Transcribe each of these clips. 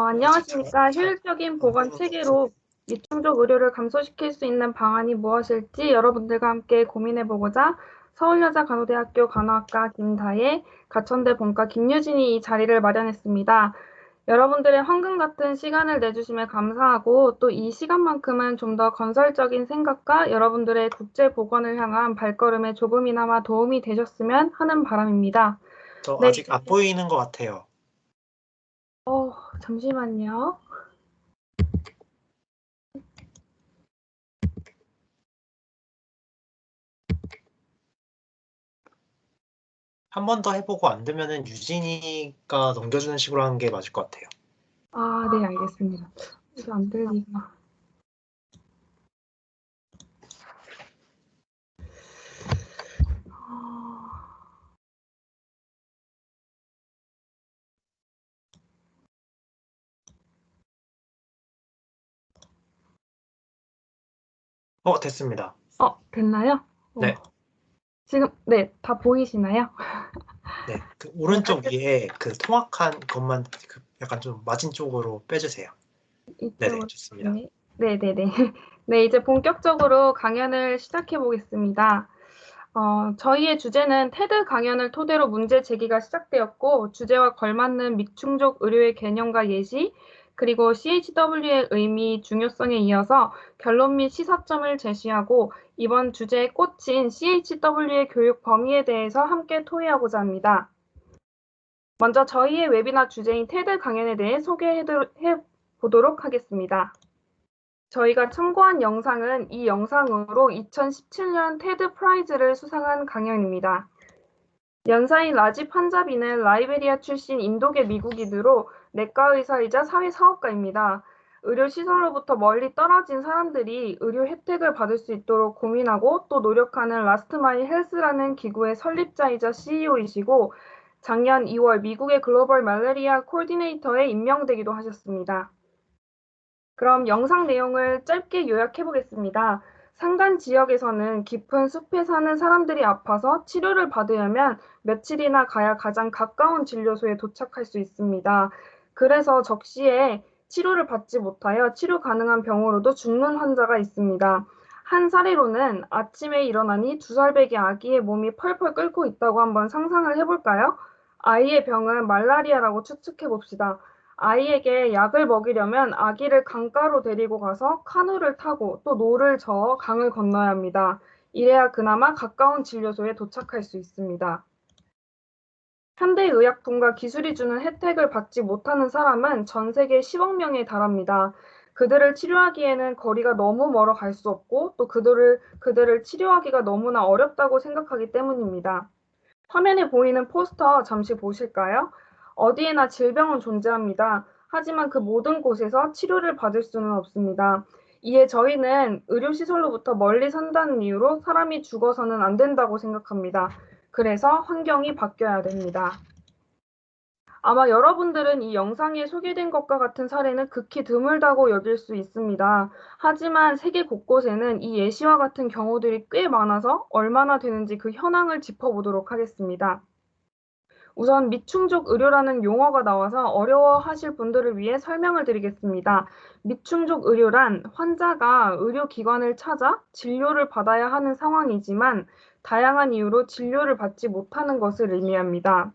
안녕하십니까. 효율적인 보건 체계로 미충족 의료를 감소시킬 수 있는 방안이 무엇일지 여러분들과 함께 고민해보고자 서울여자간호대학교 간호학과 김다혜, 가천대 본과 김유진이 이 자리를 마련했습니다. 여러분들의 황금 같은 시간을 내주심에 감사하고 또 이 시간만큼은 좀 더 건설적인 생각과 여러분들의 국제 보건을 향한 발걸음에 조금이나마 도움이 되셨으면 하는 바람입니다. 저 네. 아직 안 보이는 것 같아요. 잠시만요. 한 번 더 해보고 안 되면은 유진이가 넘겨주는 식으로 하는 게 맞을 것 같아요. 네, 알겠습니다. 이거 안 들리구나. 됐습니다. 됐나요? 네. 지금, 네, 다 보이시나요? 네, 그 오른쪽 위에 그 통학한 것만 약간 좀 마진 쪽으로 빼주세요. 네네, 좋습니다. 네네네. 네, 이제 본격적으로 강연을 시작해 보겠습니다. 저희의 주제는 테드 강연을 토대로 문제 제기가 시작되었고, 주제와 걸맞는 미충족 의료의 개념과 예시, 그리고 CHW의 의미, 중요성에 이어서 결론 및 시사점을 제시하고 이번 주제의 꽃인 CHW의 교육 범위에 대해서 함께 토의하고자 합니다. 먼저 저희의 웨비나 주제인 테드 강연에 대해 소개해 보도록 하겠습니다. 저희가 참고한 영상은 이 영상으로 2017년 테드 프라이즈를 수상한 강연입니다. 연사인 라집 판자비는 라이베리아 출신 인도계 미국인으로 내과 의사이자 사회사업가입니다. 의료시설로부터 멀리 떨어진 사람들이 의료 혜택을 받을 수 있도록 고민하고 또 노력하는 라스트마일 헬스라는 기구의 설립자이자 CEO이시고 작년 2월 미국의 글로벌 말라리아 코디네이터에 임명되기도 하셨습니다. 그럼 영상 내용을 짧게 요약해 보겠습니다. 산간 지역에서는 깊은 숲에 사는 사람들이 아파서 치료를 받으려면 며칠이나 가야 가장 가까운 진료소에 도착할 수 있습니다. 그래서 적시에 치료를 받지 못하여 치료 가능한 병으로도 죽는 환자가 있습니다. 한 사례로는 아침에 일어나니 2살배기 아기의 몸이 펄펄 끓고 있다고 한번 상상을 해볼까요? 아이의 병은 말라리아라고 추측해 봅시다. 아이에게 약을 먹이려면 아기를 강가로 데리고 가서 카누를 타고 또 노를 저어 강을 건너야 합니다. 이래야 그나마 가까운 진료소에 도착할 수 있습니다. 현대의약품과 기술이 주는 혜택을 받지 못하는 사람은 전 세계 10억 명에 달합니다. 그들을 치료하기에는 거리가 너무 멀어 갈 수 없고 또 그들을 치료하기가 너무나 어렵다고 생각하기 때문입니다. 화면에 보이는 포스터 잠시 보실까요? 어디에나 질병은 존재합니다. 하지만 그 모든 곳에서 치료를 받을 수는 없습니다. 이에 저희는 의료시설로부터 멀리 산다는 이유로 사람이 죽어서는 안 된다고 생각합니다. 그래서 환경이 바뀌어야 됩니다. 아마 여러분들은 이 영상에 소개된 것과 같은 사례는 극히 드물다고 여길 수 있습니다. 하지만 세계 곳곳에는 이 예시와 같은 경우들이 꽤 많아서 얼마나 되는지 그 현황을 짚어보도록 하겠습니다. 우선 미충족 의료라는 용어가 나와서 어려워하실 분들을 위해 설명을 드리겠습니다. 미충족 의료란 환자가 의료기관을 찾아 진료를 받아야 하는 상황이지만 다양한 이유로 진료를 받지 못하는 것을 의미합니다.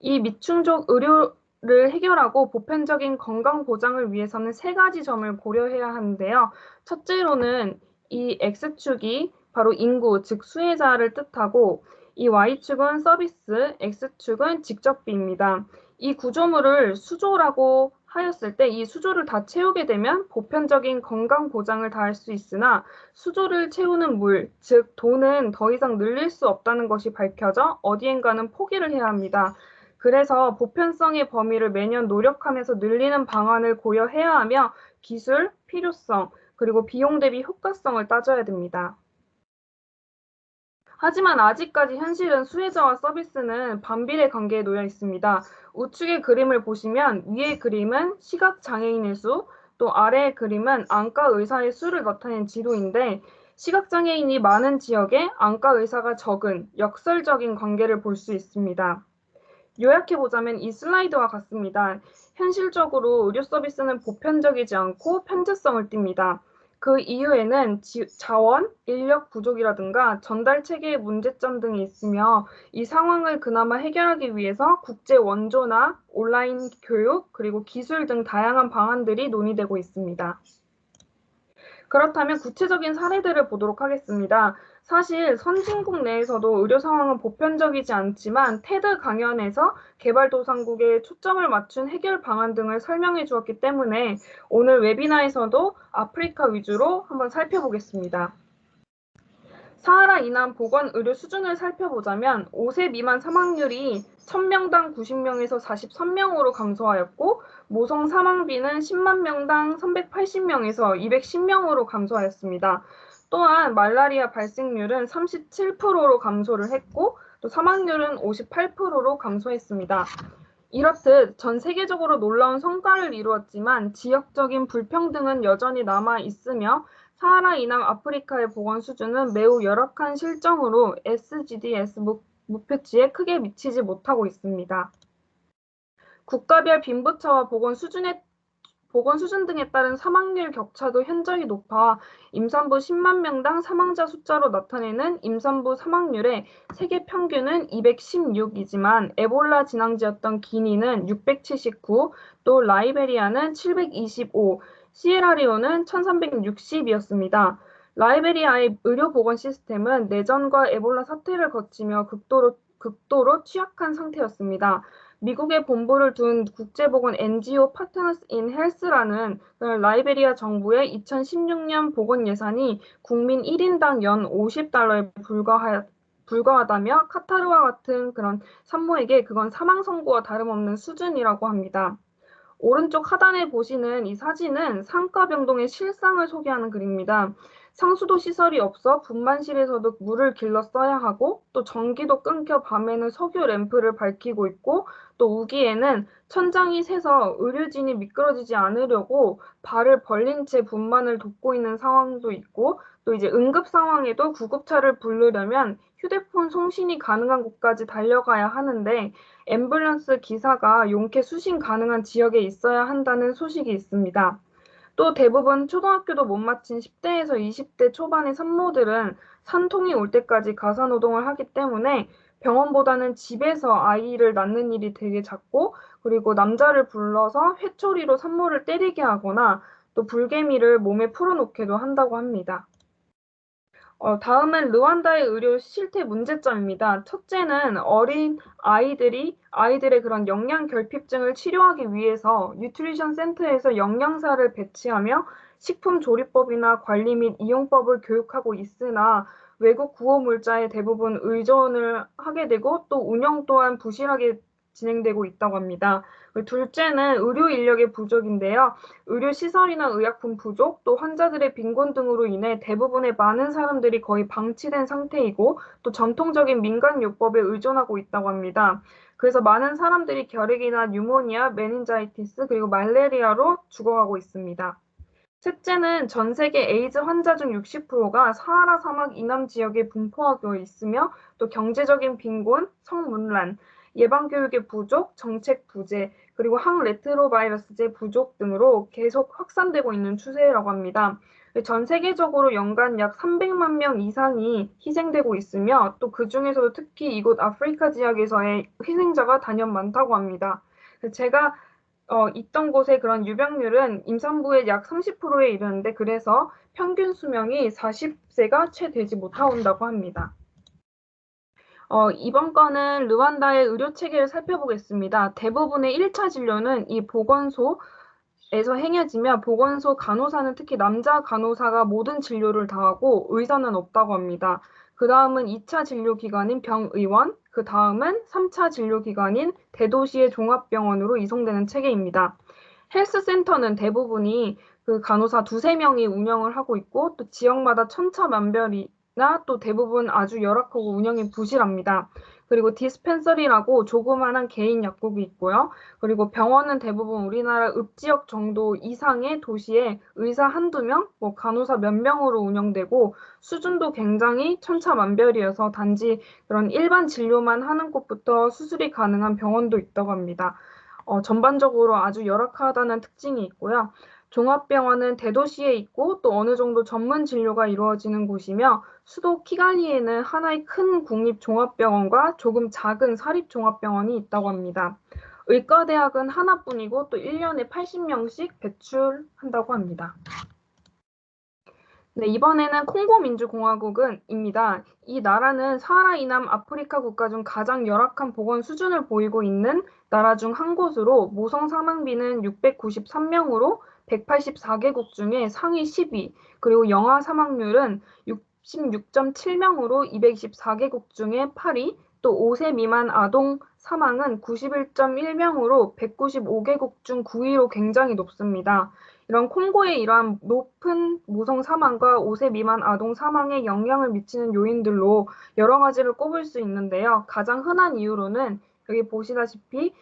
이 미충족 의료를 해결하고 보편적인 건강 보장을 위해서는 3가지 점을 고려해야 하는데요. 첫째로는 이 X축이 바로 인구, 즉 수혜자를 뜻하고 이 Y축은 서비스, X축은 직접비입니다. 이 구조물을 수조라고 하였을 때 이 수조를 다 채우게 되면 보편적인 건강 보장을 다할 수 있으나 수조를 채우는 물, 즉 돈은 더 이상 늘릴 수 없다는 것이 밝혀져 어디엔가는 포기를 해야 합니다. 그래서 보편성의 범위를 매년 노력하면서 늘리는 방안을 고려해야 하며 기술, 필요성, 그리고 비용 대비 효과성을 따져야 됩니다. 하지만 아직까지 현실은 수혜자와 서비스는 반비례 관계에 놓여 있습니다. 우측의 그림을 보시면 위의 그림은 시각장애인의 수, 또 아래의 그림은 안과 의사의 수를 나타낸 지도인데 시각장애인이 많은 지역에 안과 의사가 적은 역설적인 관계를 볼 수 있습니다. 요약해보자면 이 슬라이드와 같습니다. 현실적으로 의료 서비스는 보편적이지 않고 편제성을 띱니다. 그 이유에는 자원, 인력 부족이라든가 전달 체계의 문제점 등이 있으며 이 상황을 그나마 해결하기 위해서 국제 원조나 온라인 교육, 그리고 기술 등 다양한 방안들이 논의되고 있습니다. 그렇다면 구체적인 사례들을 보도록 하겠습니다. 사실 선진국 내에서도 의료 상황은 보편적이지 않지만 테드 강연에서 개발도상국에 초점을 맞춘 해결 방안 등을 설명해 주었기 때문에 오늘 웨비나에서도 아프리카 위주로 한번 살펴보겠습니다. 사하라 이남 보건 의료 수준을 살펴보자면 5세 미만 사망률이 1000명당 90명에서 43명으로 감소하였고 모성 사망비는 10만 명당 380명에서 210명으로 감소하였습니다. 또한 말라리아 발생률은 37%로 감소를 했고 또 사망률은 58%로 감소했습니다. 이렇듯 전 세계적으로 놀라운 성과를 이루었지만 지역적인 불평등은 여전히 남아 있으며 사하라 이남 아프리카의 보건 수준은 매우 열악한 실정으로 SGDS 목표치에 크게 미치지 못하고 있습니다. 국가별 빈부차와 보건 수준 등에 따른 사망률 격차도 현저히 높아 임산부 10만 명당 사망자 숫자로 나타내는 임산부 사망률의 세계 평균은 216이지만 에볼라 진앙지였던 기니는 679, 또 라이베리아는 725, 시에라리온은 1360이었습니다. 라이베리아의 의료보건 시스템은 내전과 에볼라 사태를 거치며 극도로 취약한 상태였습니다. 미국에 본부를 둔 국제보건 NGO 파트너스 인 헬스라는 라이베리아 정부의 2016년 보건 예산이 국민 1인당 연 $50에 불과하다며 카타르와 같은 그런 산모에게 그건 사망 선고와 다름없는 수준이라고 합니다. 오른쪽 하단에 보시는 이 사진은 상가병동의 실상을 소개하는 글입니다. 상수도 시설이 없어 분만실에서도 물을 길러 써야 하고 또 전기도 끊겨 밤에는 석유 램프를 밝히고 있고 또 우기에는 천장이 새서 의료진이 미끄러지지 않으려고 발을 벌린 채 분만을 돕고 있는 상황도 있고 또 이제 응급 상황에도 구급차를 부르려면 휴대폰 송신이 가능한 곳까지 달려가야 하는데 앰뷸런스 기사가 용케 수신 가능한 지역에 있어야 한다는 소식이 있습니다. 또 대부분 초등학교도 못 마친 10대에서 20대 초반의 산모들은 산통이 올 때까지 가사노동을 하기 때문에 병원보다는 집에서 아이를 낳는 일이 되게 잦고 그리고 남자를 불러서 회초리로 산모를 때리게 하거나 또 불개미를 몸에 풀어놓기도 한다고 합니다. 다음은 르완다의 의료 실태 문제점입니다. 첫째는 어린 아이들의 그런 영양 결핍증을 치료하기 위해서 뉴트리션 센터에서 영양사를 배치하며 식품 조리법이나 관리 및 이용법을 교육하고 있으나 외국 구호물자에 대부분 의존을 하게 되고 또 운영 또한 부실하게 진행되고 있다고 합니다. 둘째는 의료 인력의 부족인데요. 의료시설이나 의약품 부족, 또 환자들의 빈곤 등으로 인해 대부분의 많은 사람들이 거의 방치된 상태이고 또 전통적인 민간요법에 의존하고 있다고 합니다. 그래서 많은 사람들이 결핵이나 뉴모니아, 메닌자이티스, 그리고 말레리아로 죽어가고 있습니다. 셋째는 전 세계 에이즈 환자 중 60%가 사하라 사막 이남 지역에 분포하고 있으며 또 경제적인 빈곤, 성문란, 예방교육의 부족, 정책 부재, 그리고 항레트로바이러스제 부족 등으로 계속 확산되고 있는 추세라고 합니다. 전 세계적으로 연간 약 300만 명 이상이 희생되고 있으며 또 그중에서도 특히 이곳 아프리카 지역에서의 희생자가 단연 많다고 합니다. 제가 있던 곳의 그런 유병률은 임산부의 약 30%에 이르는데 그래서 평균 수명이 40세가 채 되지 못한다고 합니다. 이번 건은 르완다의 의료 체계를 살펴보겠습니다. 대부분의 1차 진료는 이 보건소에서 행해지며 보건소 간호사는 특히 남자 간호사가 모든 진료를 다 하고 의사는 없다고 합니다. 그 다음은 2차 진료기관인 병의원, 그 다음은 3차 진료기관인 대도시의 종합병원으로 이송되는 체계입니다. 헬스센터는 대부분이 그 간호사 두세 명이 운영을 하고 있고 또 지역마다 천차만별이 또 대부분 아주 열악하고 운영이 부실합니다. 그리고 디스펜서리라고 조그마한 개인 약국이 있고요. 그리고 병원은 대부분 우리나라 읍지역 정도 이상의 도시에 의사 한두 명, 간호사 몇 명으로 운영되고 수준도 굉장히 천차만별이어서 단지 그런 일반 진료만 하는 곳부터 수술이 가능한 병원도 있다고 합니다. 전반적으로 아주 열악하다는 특징이 있고요. 종합병원은 대도시에 있고 또 어느 정도 전문 진료가 이루어지는 곳이며 수도 키갈리에는 하나의 큰 국립종합병원과 조금 작은 사립종합병원이 있다고 합니다. 의과대학은 하나뿐이고 또 1년에 80명씩 배출한다고 합니다. 네, 이번에는 콩고 민주공화국입니다. 이 나라는 사하라 이남 아프리카 국가 중 가장 열악한 보건 수준을 보이고 있는 나라 중 한 곳으로 모성 사망비는 693명으로 184개국 중에 상위 10위, 그리고 영아 사망률은 66.7명으로 224개국 중에 8위, 또 5세 미만 아동 사망은 91.1명으로 195개국 중 9위로 굉장히 높습니다. 이런 콩고의 이러한 높은 모성 사망과 5세 미만 아동 사망에 영향을 미치는 요인들로 여러 가지를 꼽을 수 있는데요. 가장 흔한 이유로는 여기 보시다시피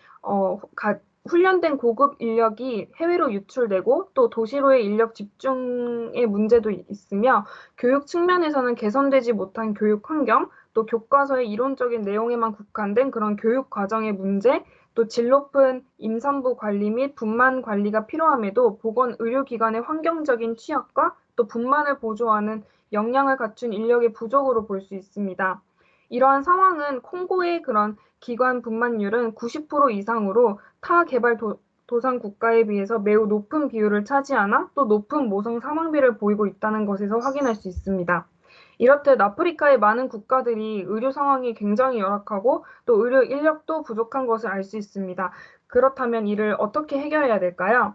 훈련된 고급 인력이 해외로 유출되고 또 도시로의 인력 집중의 문제도 있으며 교육 측면에서는 개선되지 못한 교육 환경, 또 교과서의 이론적인 내용에만 국한된 그런 교육 과정의 문제, 또 질 높은 임산부 관리 및 분만 관리가 필요함에도 보건 의료기관의 환경적인 취약과 또 분만을 보조하는 역량을 갖춘 인력의 부족으로 볼 수 있습니다. 이러한 상황은 콩고의 그런 기관 분만율은 90% 이상으로 타 개발 도상 국가에 비해서 매우 높은 비율을 차지하나 또 높은 모성 사망비를 보이고 있다는 것에서 확인할 수 있습니다. 이렇듯 아프리카의 많은 국가들이 의료 상황이 굉장히 열악하고 또 의료 인력도 부족한 것을 알 수 있습니다. 그렇다면 이를 어떻게 해결해야 될까요?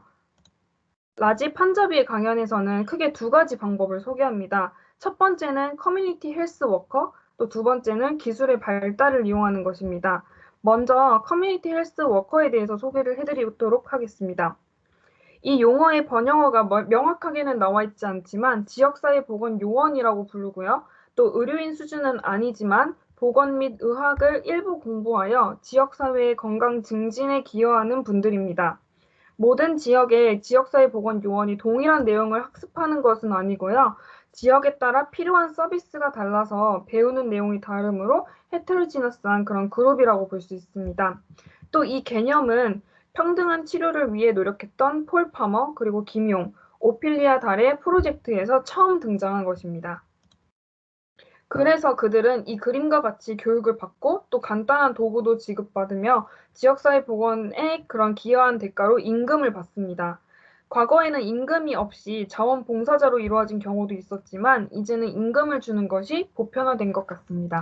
라지 판자비의 강연에서는 크게 두 가지 방법을 소개합니다. 첫 번째는 커뮤니티 헬스 워커, 또 두 번째는 기술의 발달을 이용하는 것입니다. 먼저 커뮤니티 헬스 워커에 대해서 소개를 해드리도록 하겠습니다. 이 용어의 번영어가 명확하게는 나와 있지 않지만 지역사회 보건 요원이라고 부르고요. 또 의료인 수준은 아니지만 보건 및 의학을 일부 공부하여 지역사회의 건강 증진에 기여하는 분들입니다. 모든 지역의 지역사회 보건 요원이 동일한 내용을 학습하는 것은 아니고요. 지역에 따라 필요한 서비스가 달라서 배우는 내용이 다르므로 헤테로지너스한 그런 그룹이라고 볼 수 있습니다. 또 이 개념은 평등한 치료를 위해 노력했던 폴 파머 그리고 김용, 오피리아 달의 프로젝트에서 처음 등장한 것입니다. 그래서 그들은 이 그림과 같이 교육을 받고 또 간단한 도구도 지급받으며 지역사회 복원에 그런 기여한 대가로 임금을 받습니다. 과거에는 임금이 없이 자원봉사자로 이루어진 경우도 있었지만 이제는 임금을 주는 것이 보편화된 것 같습니다.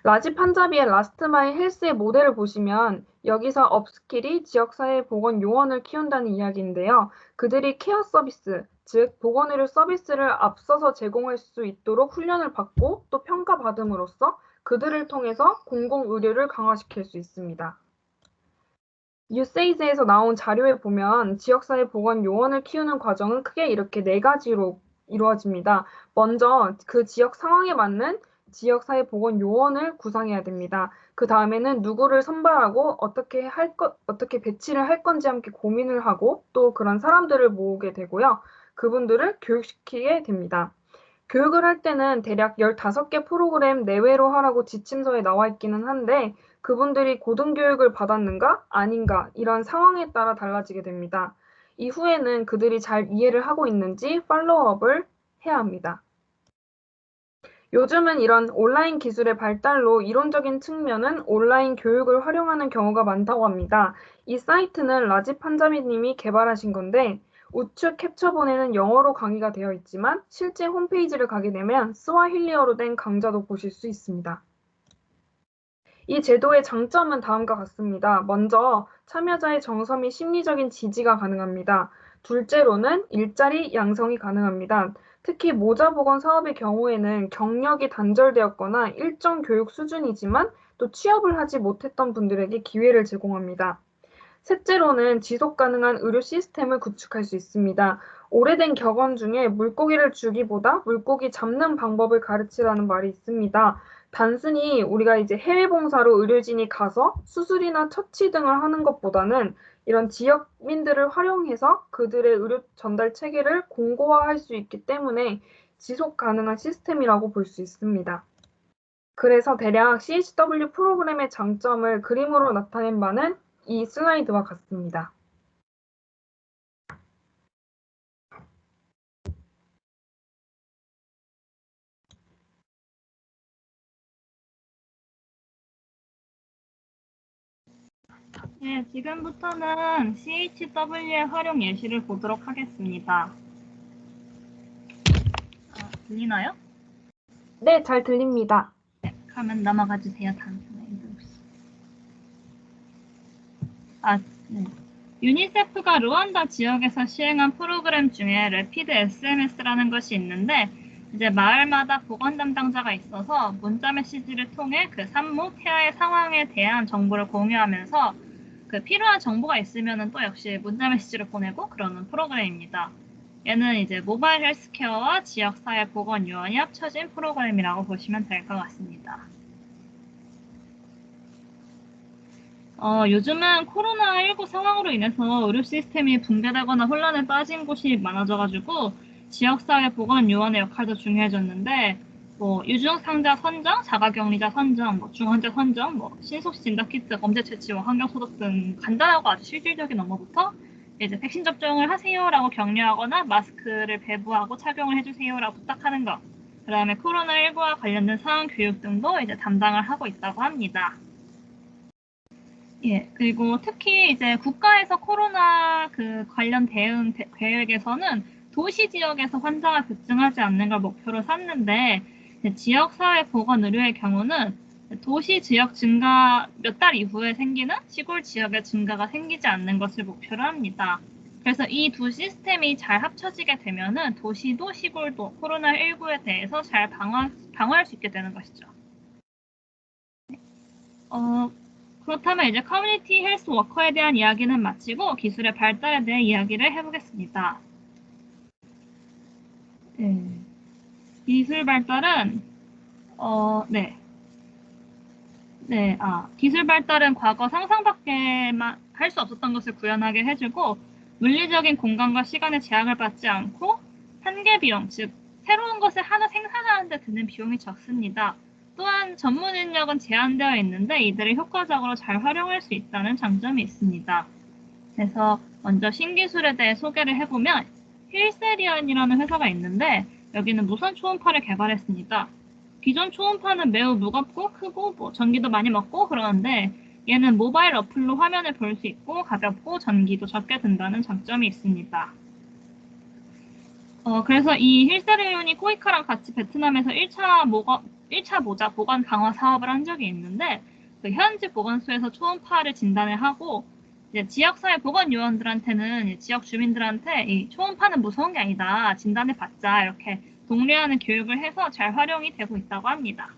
라지 판자비의 라스트 마일 헬스의 모델을 보시면 여기서 업스킬이 지역사회 보건 요원을 키운다는 이야기인데요. 그들이 케어 서비스, 즉 보건의료 서비스를 앞서서 제공할 수 있도록 훈련을 받고 또 평가받음으로써 그들을 통해서 공공의료를 강화시킬 수 있습니다. 유세이즈에서 나온 자료에 보면 지역사회 보건 요원을 키우는 과정은 크게 이렇게 네 가지로 이루어집니다. 먼저 그 지역 상황에 맞는 지역사회 보건 요원을 구상해야 됩니다. 그 다음에는 누구를 선발하고 어떻게 배치를 할 건지 함께 고민을 하고 또 그런 사람들을 모으게 되고요. 그분들을 교육시키게 됩니다. 교육을 할 때는 대략 15개 프로그램 내외로 하라고 지침서에 나와 있기는 한데 그분들이 고등교육을 받았는가 아닌가 이런 상황에 따라 달라지게 됩니다. 이후에는 그들이 잘 이해를 하고 있는지 팔로우업을 해야 합니다. 요즘은 이런 온라인 기술의 발달로 이론적인 측면은 온라인 교육을 활용하는 경우가 많다고 합니다. 이 사이트는 라지 판자비님이 개발하신 건데 우측 캡처본에는 영어로 강의가 되어 있지만 실제 홈페이지를 가게 되면 스와힐리어로 된 강좌도 보실 수 있습니다. 이 제도의 장점은 다음과 같습니다. 먼저 참여자의 정서 및 심리적인 지지가 가능합니다. 둘째로는 일자리 양성이 가능합니다. 특히 모자보건 사업의 경우에는 경력이 단절되었거나 일정 교육 수준이지만 또 취업을 하지 못했던 분들에게 기회를 제공합니다. 셋째로는 지속 가능한 의료 시스템을 구축할 수 있습니다. 오래된 격언 중에 물고기를 주기보다 물고기 잡는 방법을 가르치라는 말이 있습니다. 단순히 우리가 이제 해외 봉사로 의료진이 가서 수술이나 처치 등을 하는 것보다는 이런 지역민들을 활용해서 그들의 의료 전달 체계를 공고화할 수 있기 때문에 지속 가능한 시스템이라고 볼 수 있습니다. 그래서 대략 CHW 프로그램의 장점을 그림으로 나타낸 바는 이 슬라이드와 같습니다. 네, 지금부터는 CHW의 활용 예시를 보도록 하겠습니다. 들리나요? 네, 잘 들립니다. 그러면 넘어가 주세요. 다음 슬라이드 혹시. 네. 유니세프가 루안다 지역에서 시행한 프로그램 중에 래피드 SMS라는 것이 있는데 이제 마을마다 보건 담당자가 있어서 문자 메시지를 통해 그 산모, 태아의 상황에 대한 정보를 공유하면서 그 필요한 정보가 있으면은 또 역시 문자 메시지를 보내고 그러는 프로그램입니다. 얘는 이제 모바일 헬스케어와 지역사회 보건 요원이 합쳐진 프로그램이라고 보시면 될 것 같습니다. 요즘은 코로나19 상황으로 인해서 의료 시스템이 붕괴되거나 혼란에 빠진 곳이 많아져가지고 지역사회 보건 요원의 역할도 중요해졌는데 유증상자 선정, 자가격리자 선정, 중환자 선정, 신속 진단 키트, 검체 채취와 환경 소독 등 간단하고 아주 실질적인 업무부터 이제 백신 접종을 하세요라고 격려하거나 마스크를 배부하고 착용을 해주세요라고 부탁하는 것, 그다음에 코로나19와 관련된 사항 교육 등도 이제 담당을 하고 있다고 합니다. 예, 그리고 특히 이제 국가에서 코로나 관련 대응 계획에서는 도시 지역에서 환자가 급증하지 않는 걸 목표로 삼는데 지역사회 보건 의료의 경우는 도시 지역 증가 몇 달 이후에 생기는 시골 지역의 증가가 생기지 않는 것을 목표로 합니다. 그래서 이 두 시스템이 잘 합쳐지게 되면은 도시도 시골도 코로나19에 대해서 잘 방어할 수 있게 되는 것이죠. 그렇다면 이제 커뮤니티 헬스 워커에 대한 이야기는 마치고 기술의 발달에 대해 이야기를 해보겠습니다. 기술 발달은 기술 발달은 과거 상상밖에만 할 수 없었던 것을 구현하게 해주고 물리적인 공간과 시간의 제약을 받지 않고 한계 비용, 즉 새로운 것을 하나 생산하는 데 드는 비용이 적습니다. 또한 전문 인력은 제한되어 있는데 이들을 효과적으로 잘 활용할 수 있다는 장점이 있습니다. 그래서 먼저 신기술에 대해 소개를 해보면 힐세리언이라는 회사가 있는데 여기는 무선 초음파를 개발했습니다. 기존 초음파는 매우 무겁고 크고 전기도 많이 먹고 그러는데 얘는 모바일 어플로 화면을 볼 수 있고 가볍고 전기도 적게 든다는 장점이 있습니다. 그래서 이 힐세리온이 코이카랑 같이 베트남에서 1차 모자 보관 강화 사업을 한 적이 있는데 그 현지 보건소에서 초음파를 진단을 하고 이제 지역사회 보건 요원들한테는 지역 주민들한테 이 초음파는 무서운 게 아니다. 진단해 받자. 이렇게 독려하는 교육을 해서 잘 활용이 되고 있다고 합니다.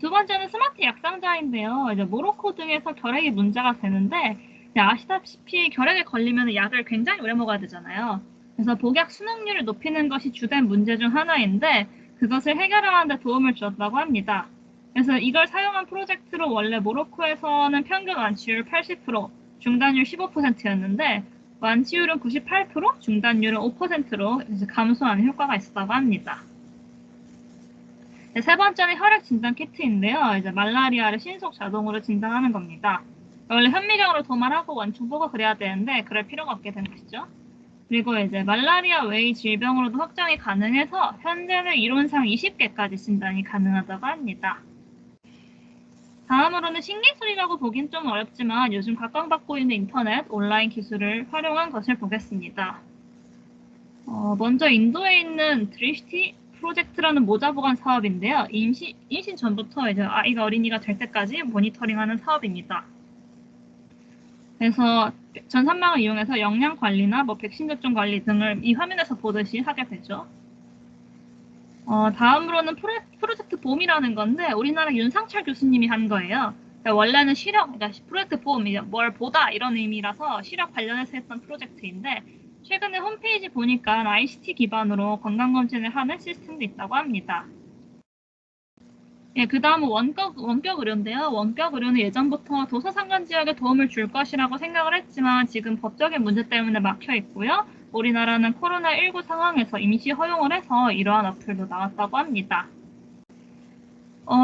두 번째는 스마트 약상자인데요. 이제 모로코 등에서 결핵이 문제가 되는데 아시다시피 결핵에 걸리면 약을 굉장히 오래 먹어야 되잖아요. 그래서 복약 수능률을 높이는 것이 주된 문제 중 하나인데 그것을 해결하는 데 도움을 주었다고 합니다. 그래서 이걸 사용한 프로젝트로 원래 모로코에서는 평균 완치율 80%, 중단율 15%였는데 완치율은 98%, 중단율은 5%로 감소하는 효과가 있었다고 합니다. 세 번째는 혈액 진단 키트인데요. 이제 말라리아를 신속 자동으로 진단하는 겁니다. 원래 현미경으로 도말하고 원충 보고 그래야 되는데 그럴 필요가 없게 된 것이죠. 그리고 이제 말라리아 외의 질병으로도 확정이 가능해서 현재는 이론상 20개까지 진단이 가능하다고 합니다. 다음으로는 신기술이라고 보긴 좀 어렵지만 요즘 각광받고 있는 인터넷, 온라인 기술을 활용한 것을 보겠습니다. 먼저 인도에 있는 드리시티 프로젝트라는 모자 보관 사업인데요. 임신 전부터 이제 아이가 어린이가 될 때까지 모니터링하는 사업입니다. 그래서 전산망을 이용해서 영양 관리나 백신 접종 관리 등을 이 화면에서 보듯이 하게 되죠. 다음으로는 프로젝트 봄이라는 건데 우리나라 윤상철 교수님이 한 거예요. 그러니까 원래는 시력, 그러니까 프로젝트 봄, 뭘 보다 이런 의미라서 시력 관련해서 했던 프로젝트인데 최근에 홈페이지 보니까 ICT 기반으로 건강검진을 하는 시스템도 있다고 합니다. 예, 그 다음은 원격 의료인데요. 원격 의료는 예전부터 도서상관 지역에 도움을 줄 것이라고 생각을 했지만 지금 법적인 문제 때문에 막혀 있고요. 우리나라는 코로나19 상황에서 임시 허용을 해서 이러한 어플도 나왔다고 합니다.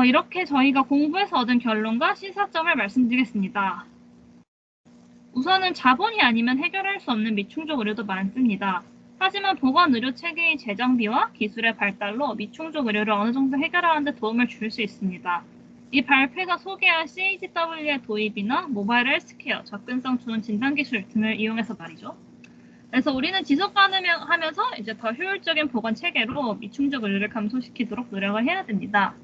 이렇게 저희가 공부해서 얻은 결론과 시사점을 말씀드리겠습니다. 우선은 자본이 아니면 해결할 수 없는 미충족 의료도 많습니다. 하지만 보건의료 체계의 재정비와 기술의 발달로 미충족 의료를 어느 정도 해결하는 데 도움을 줄 수 있습니다. 이 발표에서 소개한 CHW의 도입이나 모바일 헬스케어, 접근성 좋은 진단기술 등을 이용해서 말이죠. 그래서 우리는 지속 가능하면서 이제 더 효율적인 보건 체계로 미충족 의료를 감소시키도록 노력을 해야 됩니다.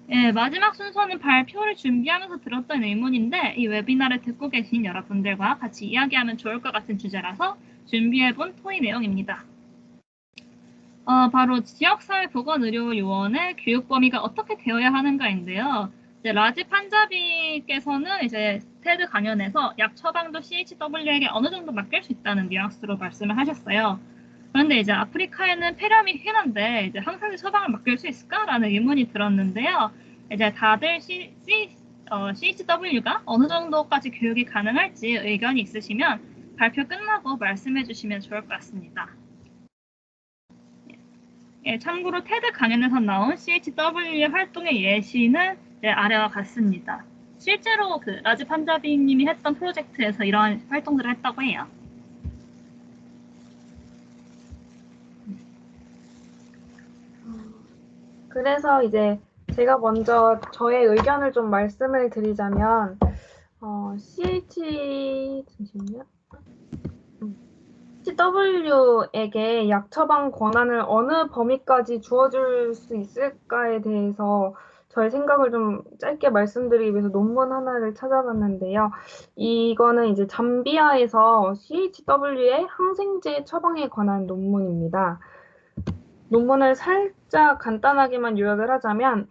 예, 마지막 순서는 발표를 준비하면서 들었던 의문인데 이 웨비나를 듣고 계신 여러분들과 같이 이야기하면 좋을 것 같은 주제라서 준비해본 토의 내용입니다. 바로 지역사회보건의료요원의 교육 범위가 어떻게 되어야 하는가인데요. 이제 라지 판자비께서는 이제 테드 강연에서 약 처방도 CHW에게 어느 정도 맡길 수 있다는 뉘앙스로 말씀을 하셨어요. 그런데 이제 아프리카에는 폐렴이 흔한데 이제 항상 처방을 맡길 수 있을까라는 의문이 들었는데요. 이제 다들 CHW가 어느 정도까지 교육이 가능할지 의견이 있으시면 발표 끝나고 말씀해 주시면 좋을 것 같습니다. 예, 참고로 테드 강연에서 나온 CHW의 활동의 예시는 아래와 같습니다. 실제로 그 라지 판자비님이 했던 프로젝트에서 이러한 활동들을 했다고 해요. 그래서 이제 제가 먼저 저의 의견을 좀 말씀을 드리자면 CHW에게 약 처방 권한을 어느 범위까지 주어줄 수 있을까에 대해서 저의 생각을 좀 짧게 말씀드리기 위해서 논문 하나를 찾아봤는데요. 이거는 이제 잠비아에서 CHW의 항생제 처방에 관한 논문입니다. 논문을 살짝 간단하게만 요약을 하자면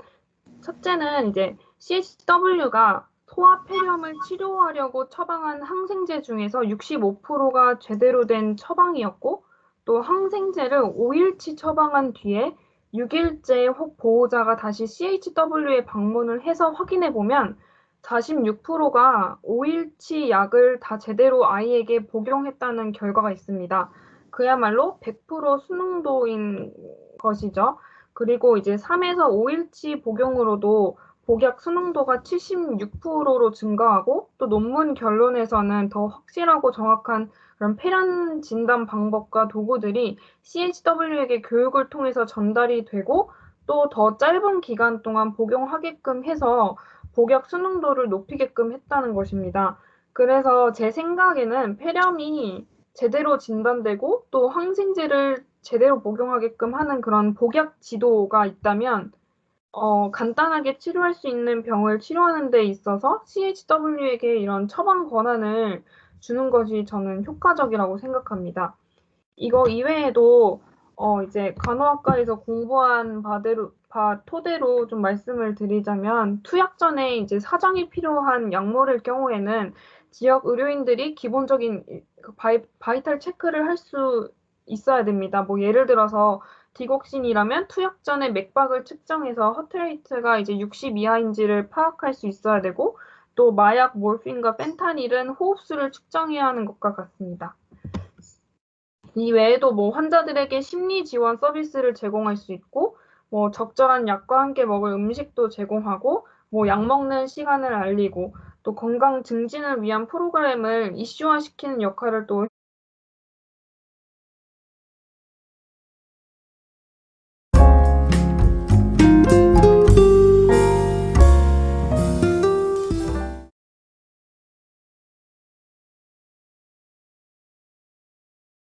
첫째는 이제 CHW가 소아 폐렴을 치료하려고 처방한 항생제 중에서 65%가 제대로 된 처방이었고 또 항생제를 5일치 처방한 뒤에 6일째 혹 보호자가 다시 CHW에 방문을 해서 확인해 보면 46%가 5일치 약을 다 제대로 아이에게 복용했다는 결과가 있습니다. 그야말로 100% 순응도인 것이죠. 그리고 이제 3에서 5일치 복용으로도 복약 순응도가 76%로 증가하고 또 논문 결론에서는 더 확실하고 정확한 그런 폐렴 진단 방법과 도구들이 CHW에게 교육을 통해서 전달이 되고 또 더 짧은 기간 동안 복용하게끔 해서 복약 순응도를 높이게끔 했다는 것입니다. 그래서 제 생각에는 폐렴이 제대로 진단되고 또 항생제를 제대로 복용하게끔 하는 그런 복약 지도가 있다면 간단하게 치료할 수 있는 병을 치료하는 데 있어서 CHW에게 이런 처방 권한을 주는 것이 저는 효과적이라고 생각합니다. 이거 이외에도 이제 간호학과에서 공부한 토대로 좀 말씀을 드리자면 투약 전에 이제 사정이 필요한 약물일 경우에는 지역 의료인들이 기본적인 바이탈 체크를 할 수 있어야 됩니다. 뭐 예를 들어서 디곡신이라면 투약 전에 맥박을 측정해서 허트레이트가 이제 60 이하인지를 파악할 수 있어야 되고 또 마약, 몰핀과 펜타닐은 호흡수를 측정해야 하는 것과 같습니다. 이 외에도 뭐 환자들에게 심리 지원 서비스를 제공할 수 있고 뭐 적절한 약과 함께 먹을 음식도 제공하고 뭐 약 먹는 시간을 알리고 또 건강 증진을 위한 프로그램을 이슈화시키는 역할을 또